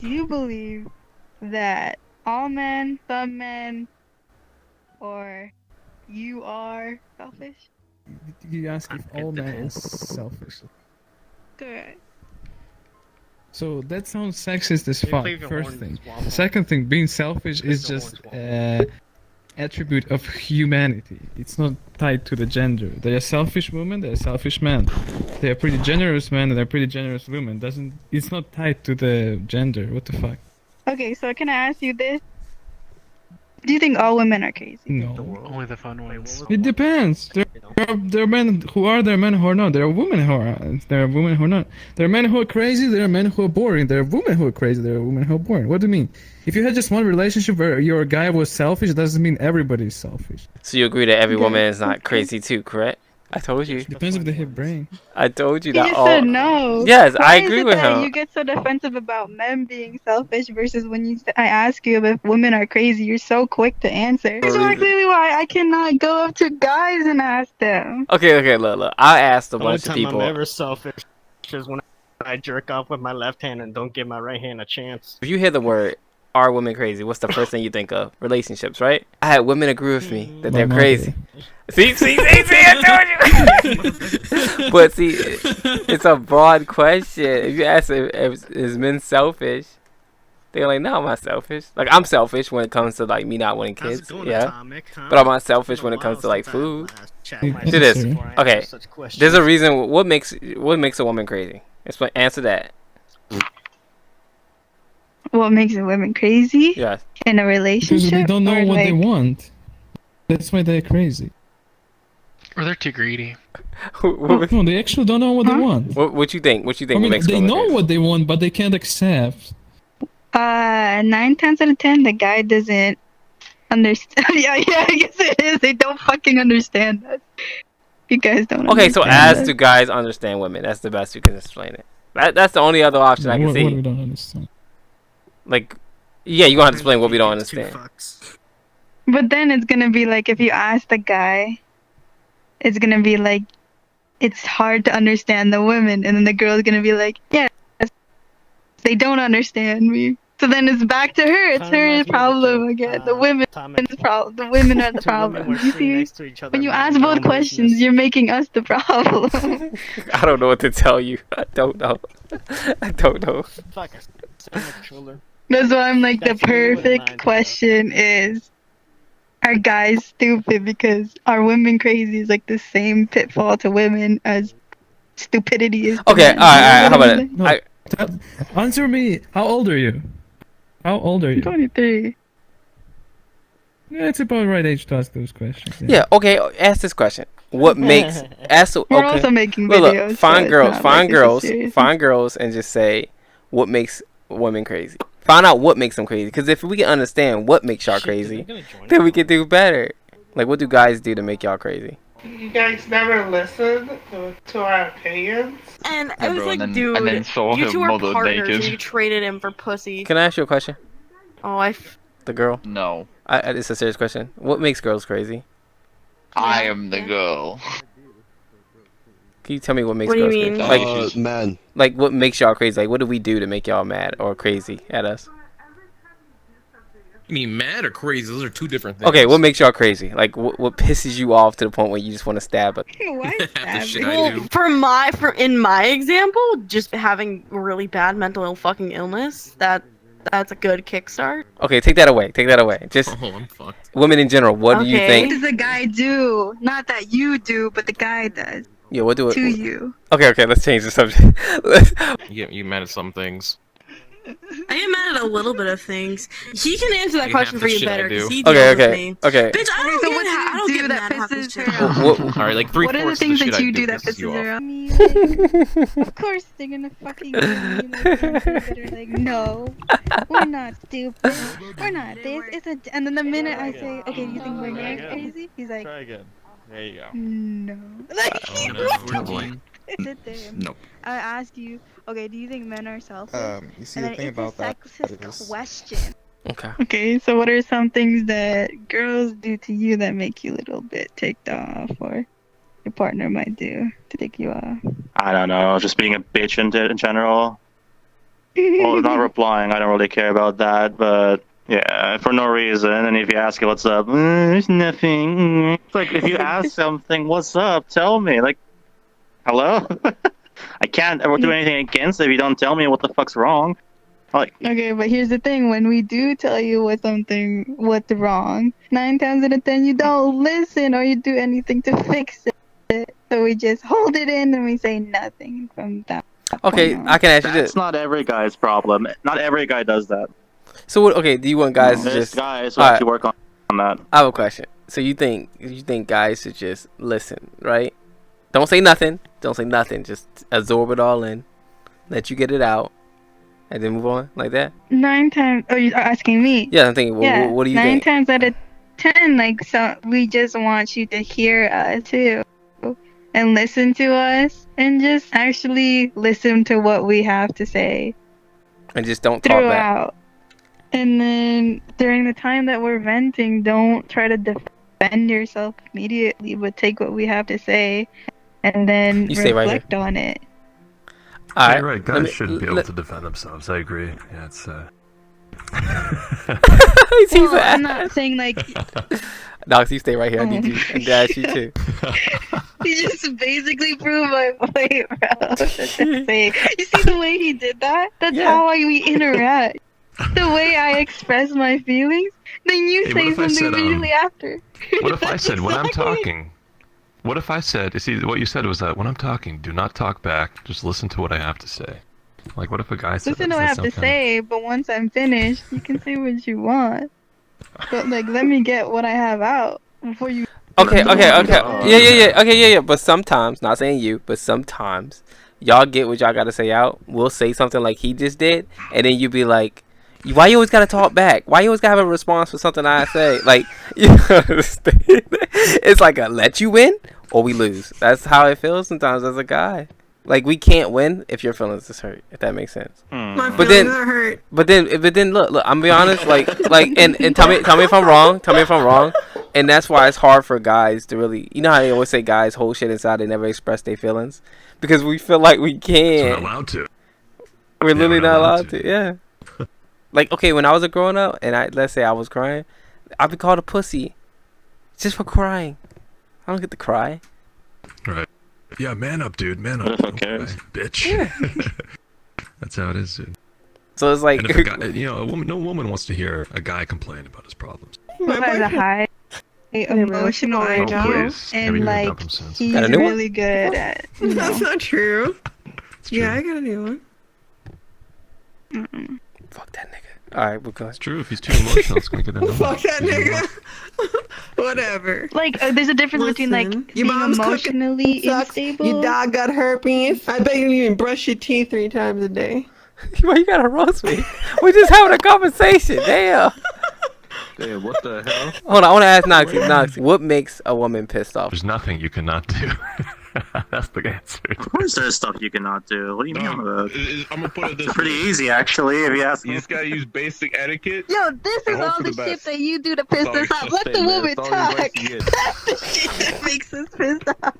do you believe that all men, some men, or you are selfish? You ask if all men is selfish. Correct. So that sounds sexist as fuck, first thing. The second thing, being selfish is just attribute of humanity. It's not tied to the gender. There are selfish women, there are selfish men. There are pretty generous men and there are pretty generous women. It's not tied to the gender. What the fuck? Okay, so can I ask you this? Do you think all women are crazy? No. Only the fun ones. It depends. There are men who are, there are men who are not. There are women who are, there are women who are not. There are men who are crazy, there are men who are boring. There are women who are crazy, there are women who are boring. What do you mean? If you had just one relationship where your guy was selfish, it doesn't mean everybody's selfish. So you agree that every woman is not crazy too, correct? I told you. Depends if they have brain. I told you He that just all. said no. Yes, Why I agree is it with that him. you get so defensive about men being selfish versus when I ask you if women are crazy, you're so quick to answer. That's exactly why I cannot go up to guys and ask them. Okay, look. I asked a The only bunch of time people. I'm ever selfish is when I jerk off with my left hand and don't give my right hand a chance. If you hear the word "are women crazy," what's the first thing you think of? Relationships, right? I had women agree with me that they're crazy. See, I told you. But see, it's a broad question. If you ask if is men selfish, they're like, no, I'm not selfish. Like, I'm selfish when it comes to like me not wanting kids. Yeah. But I'm not selfish when it comes to like food. Do this. Okay. There's a reason. What makes a woman crazy? Explain. Answer that. What makes a woman crazy? Yes. In a relationship? Because they don't know or what like... they want. That's why they're crazy. Or they're too greedy. No, they actually don't know what they want. What you think? What you think? I mean, makes they know crazy? what they want, but they can't accept. 9 times out of 10, the guy doesn't understand. yeah, I guess it is. They don't fucking understand us. You guys don't. Okay, so understand as us. do guys understand women? That's the best you can explain it. That's the only other option I can see. What we don't understand? Like, yeah, you gonna have to explain what we don't understand. But then it's gonna be like, if you ask the guy, it's gonna be like, it's hard to understand the women, and then the girl's gonna be like, yes, they don't understand me. So then it's back to her. It's her problem again. The women's problem. The women are the problem. You see? When you ask both questions, you're making us the problem. I don't know what to tell you. I don't know. That's why I'm like, the perfect question is, are guys stupid? Because are women crazy is like the same pitfall to women as stupidity is. Okay, alright, how about it? No, answer me. How old are you? 23. Yeah, it's about the right age to ask those questions. Yeah, okay, ask this question. What makes... We're also making videos. Look, find so girls and just say, what makes women crazy? Find out what makes them crazy. Because if we can understand what makes y'all crazy, then we can do better. Like, what do guys do to make y'all crazy? You guys never listened to our opinions? And I was like, dude, you two are partners and you traded him for pussy. Can I ask you a question? Oh, The girl? No. It's a serious question. What makes girls crazy? I am the girl. Can you tell me what makes What do you girls crazy? mean? Man. Like, what makes y'all crazy? Like, what do we do to make y'all mad or crazy at us? You mean mad or crazy? Those are two different things. Okay, what makes y'all crazy? Like, what pisses you off to the point where you just want to stab it? The shit I do. Well, in my example, just having really bad mental fucking illness, that's a good kickstart. Okay, take that away. Just I'm fucked. women in general. What do you What think? does the guy do? Not that you do, but the guy does. Yeah, what do it? To you. Okay, let's change the subject. You mad at some things. I get mad at a little bit of things. He can answer that question for you better because he deals with me. Okay. Bitch, I don't get mad half this shit. Alright, like 3/4 What are the things that you do that pisses her off? Of course, they're gonna fucking give me like answers that are like, no, we're not stupid, we're not this. It's a. And then the minute I say, okay, do you think we're crazy? He's like, try again. There you go. No. Like, sit there. Nope. I ask you, okay, do you think men are selfish? You see, the thing about that is... question. Okay. Okay, so what are some things that girls do to you that make you a little bit ticked off, or your partner might do to tick you off? I don't know, just being a bitch in general. Well, not replying, I don't really care about that, but yeah, for no reason. And if you ask it what's up, there's nothing. It's like, if you ask something, what's up, tell me. Like, hello? I can't ever do anything against it if you don't tell me what the fuck's wrong. Like, Okay, but here's the thing: when we do tell you what's wrong, 9 times out of 10 you don't listen or you do anything to fix it. So we just hold it in and we say nothing from that. Okay, I can ask you this. that's not every guy's problem. Not every guy does that. So what? Okay, do you want guys to There's just? guys who actually work on that. I have a question. So you think guys should just listen, right? Don't say nothing. Don't say nothing. Just absorb it all in. Let you get it out. And then move on like that? 9 times... Oh, you're asking me? Yeah, I'm thinking, what do you think? 9 times out of 10, like, so we just want you to hear us, too. And listen to us. And just actually listen to what we have to say. And just don't talk back. Throughout. And then, during the time that we're venting, don't try to defend yourself immediately, but take what we have to say. And then reflect on it. Yeah, you're right. Guys shouldn't be able to defend themselves. I agree. Yeah, it's Well, I'm not saying like. Nox, you stay right here. I need you, and Dash, you too. He just basically proved my point, bro. That's insane. You see the way he did that? That's how we interact. The way I express my feelings, then you say something immediately after. What if I said when I'm talking? What if I said, see, what you said was that when I'm talking, do not talk back, just listen to what I have to say. Like, what if a guy said listen to what I have to say, but once I'm finished, you can say what you want. But, like, let me get what I have out before you... Okay. Yeah. But sometimes, not saying you, but sometimes, y'all get what y'all gotta say out. We'll say something like he just did, and then you be like, why you always gotta talk back? Why you always gotta have a response for something I say? Like, you understand? It's like a let you win or we lose. That's how it feels sometimes as a guy. Like, we can't win if your feelings is hurt. If that makes sense. My feelings are hurt. But then look. I'm gonna be honest. Like, and tell me if I'm wrong. Tell me if I'm wrong. And that's why it's hard for guys to really. You know how they always say guys hold shit inside. They never express their feelings because we feel like we can't. We're not allowed to. We're literally not allowed to. Yeah. Like, okay, when I was a growing up, and let's say I was crying, I'd be called a pussy, just for crying. I don't get to cry. Right. Yeah, man up, dude. Man up. Okay. Bitch. Yeah. That's how it is, dude. So it's like, and if a guy, a woman, no woman wants to hear a guy complain about his problems. Who has a high emotional IQ, and like he's really good at. That's not true. Yeah, I got a new one. Fuck that nigga. Alright, we're going. It's true. If he's too emotional, it's gonna get annoying. Fuck that nigga. Whatever. Like, there's a difference between like your being mom's emotionally unstable. Your dog got herpes. I bet you didn't even brush your teeth 3 times a day. Why you gotta roast me? We're just having a conversation. Damn. Damn, what the hell? Hold on, I wanna ask Noxy, what makes a woman pissed off? There's nothing you cannot do. That's the answer. Of course there's stuff you cannot do. What do you mean about? I'm gonna put it this It's pretty easy, actually, if you ask me. You just gotta use basic etiquette. Yo, this is all the shit that you do to piss us off. Let the woman talk. That's the shit that makes us pissed off.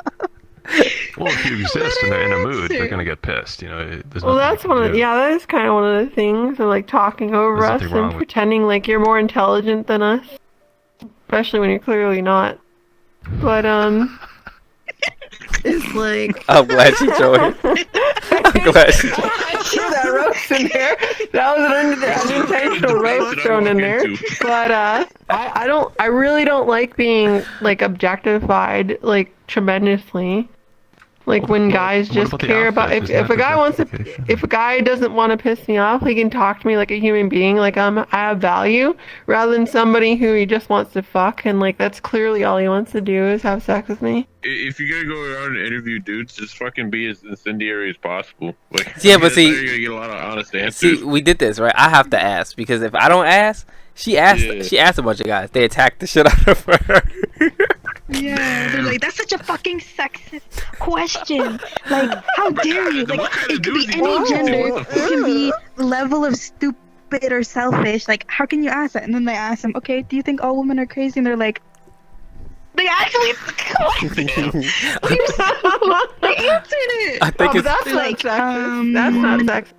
Well, if you exist and they're in a mood, they're gonna get pissed. There's well, that's one of that is kind of one of the things of like talking over us and pretending like you're more intelligent than us, especially when you're clearly not. But it's like I'm glad she joined. I'm glad she joined. I threw that roast in there. That was an unintentional roast thrown in there. But I really don't like being like objectified like tremendously. Like when guys just care about if a guy wants to if a guy doesn't want to piss me off, he can talk to me like a human being, like I have value, rather than somebody who he just wants to fuck and like that's clearly all he wants to do is have sex with me. If you're gonna go around and interview dudes, just fucking be as incendiary as possible. Like, yeah, but see, you're gonna get a lot of honest answers. See, we did this right. I have to ask because if I don't ask, she asked. Yeah. She asked a bunch of guys. They attacked the shit out of her. Yeah, they're like, that's such a fucking sexist question. Like, how dare you? Like, it could be any gender. It can be level of stupid or selfish. Like, how can you ask that? And then they ask them, okay, do you think all women are crazy? And they're like, they actually they answered it. I think it's that's like sexist. That's not sexist.